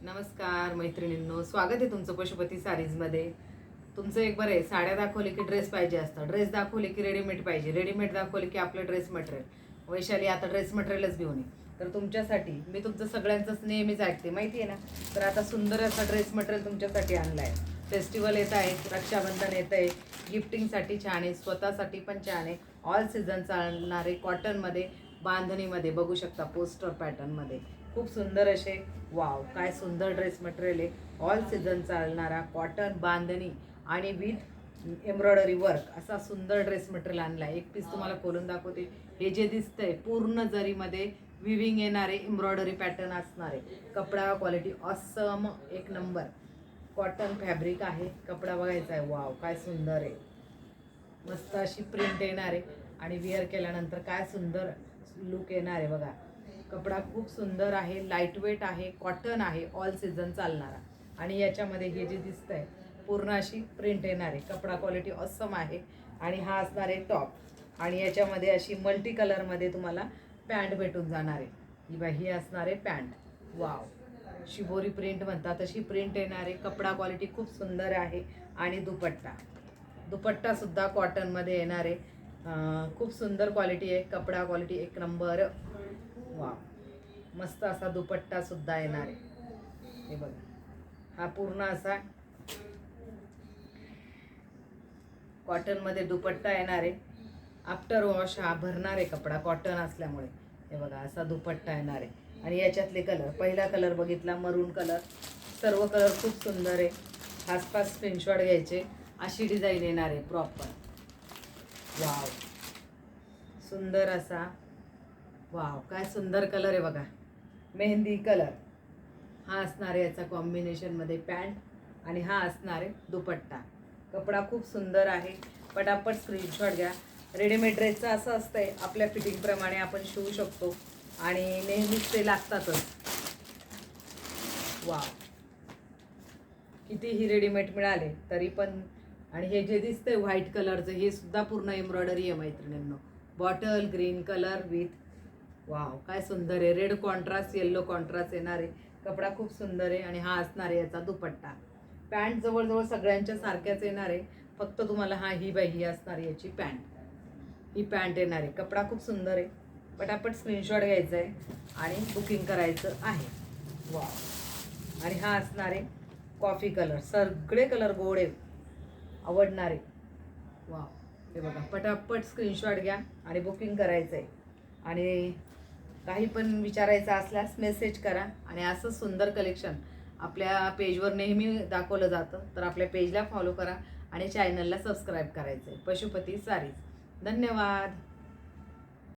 नमस्कार मैत्रिणींनो, स्वागत आहे तुमचं पशुपती साडीजमध्ये. तुमचं एक बरं आहे, साड्या दाखवले की ड्रेस पाहिजे असतं, ड्रेस दाखवले की रेडीमेड पाहिजे, रेडीमेड दाखवले की आपलं ड्रेस मटेरियल. वैशाली आता ड्रेस मटेरियलच घेऊन ये. तर तुमच्यासाठी मी तुमचं सगळ्यांचंच नेहमीच ऐकते माहिती आहे ना. तर आता सुंदर असा ड्रेस मटेरियल तुमच्यासाठी आणला आहे. फेस्टिवल येत आहे, रक्षाबंधन येत आहे, गिफ्टिंगसाठी छान आहे, स्वतःसाठी पण छान आहे. ऑल सीझन चालणारे कॉटनमध्ये, बांधणीमध्ये बघू शकता, पोस्टर पॅटर्नमध्ये खूप सुंदर असे. वाव, काय सुंदर ड्रेस मटेरियल आहे. ऑल सीझन चालणारा कॉटन बांधणी आणि विथ एम्ब्रॉयडरी वर्क असा सुंदर ड्रेस मटेरियल आणला आहे. एक पीस तुम्हाला खोलून दाखवते. हे जे दिसतंय पूर्ण जरीमध्ये विविंग येणारे एम्ब्रॉयडरी पॅटर्न असणारे. कपडा क्वालिटी ऑसम, एक नंबर कॉटन फॅब्रिक आहे. कपडा बघायचा आहे. वाव, काय सुंदर आहे. मस्त अशी प्रिंट येणार आहे आणि विअर केल्यानंतर काय सुंदर लुक येणार आहे बघा. कपडा खूप सुंदर आहे, लाईट वेट आहे, कॉटन आहे, ऑल सीझन चालणारा. आणि याच्यामध्ये हे जे दिसतंय पूर्ण अशी प्रिंट येणार आहे. कपडा क्वालिटी ऑसम आहे. आणि हा असणार आहे टॉप आणि याच्यामध्ये अशी मल्टी कलरमध्ये तुम्हाला पॅन्ट भेटून जाणार आहे. ही असणार आहे पॅन्ट. वाव, शिबोरी प्रिंट म्हणतात तशी प्रिंट येणार आहे. कपडा क्वालिटी खूप सुंदर आहे. आणि दुपट्टासुद्धा कॉटनमध्ये येणार आहे. खूप सुंदर क्वालिटी आहे. कपडा क्वालिटी एक नंबर. वा, मस्त असा दुपट्टासुद्धा येणार आहे. हे बघा, हा पूर्ण असा कॉटनमध्ये दुपट्टा येणार आहे. आफ्टर वॉश हा भरणार आहे कपडा कॉटन असल्यामुळे. हे बघा, असा दुपट्टा येणार आहे. आणि याच्यातले कलर, पहिला कलर बघितला मरून कलर, सर्व कलर खूप सुंदर आहे. आसपास स्क्रीनशॉट घ्यायचे. अशी डिझाईन येणार आहे प्रॉपर. वाव, सुंदर असा. वाव, काय सुंदर कलर आहे बघा, मेहंदी कलर. हा असणार आहे याचा कॉम्बिनेशनमध्ये पॅन्ट आणि हा असणार आहे दुपट्टा. कपडा खूप सुंदर आहे. पटापट स्क्रीनशॉट घ्या. रेडीमेड ड्रेसचं असं असतंय, आपल्या फिटिंगप्रमाणे आपण शिवू शकतो आणि नेहमीच ते लागतातच. वाव, कितीही रेडीमेड मिळाले तरी पण. आणि हे जे दिसतंय व्हाईट कलरचं, हे सुद्धा पूर्ण एम्ब्रॉयडरी आहे मैत्रिणींनो. Bottle green colour with. Wow, काय सुंदर आहे. रेड कॉन्ट्रास्ट, येल्लो कॉन्ट्रास्ट येणार आहे. कपडा खूप सुंदर आहे. आणि हा असणार आहे याचा दुपट्टा. पॅन्ट जवळजवळ सगळ्यांच्या सारख्याच येणार आहे, फक्त तुम्हाला ही असणार आहे याची पॅन्ट. ही पॅन्ट येणार आहे. कपडा खूप सुंदर आहे. पटापट स्क्रीनशॉट घ्यायचा आहे आणि बुकिंग करायचं आहे. वाव, आणि हा असणार आहे कॉफी कलर. सगळे कलर गोड आहेत, आवडणारे. वाव, हे बघा, पटापट स्क्रीनशॉट घ्या आणि बुकिंग करायचं आहे. आणि काही पण विचारायचं असल्यास मेसेज करा. आणि असं सुंदर कलेक्शन आपल्या पेजवर नेहमी दाखवलं जातं, तर आपल्या पेजला फॉलो करा आणि चॅनलला सबस्क्राईब करायचं आहे. पशुपती सारीज. धन्यवाद.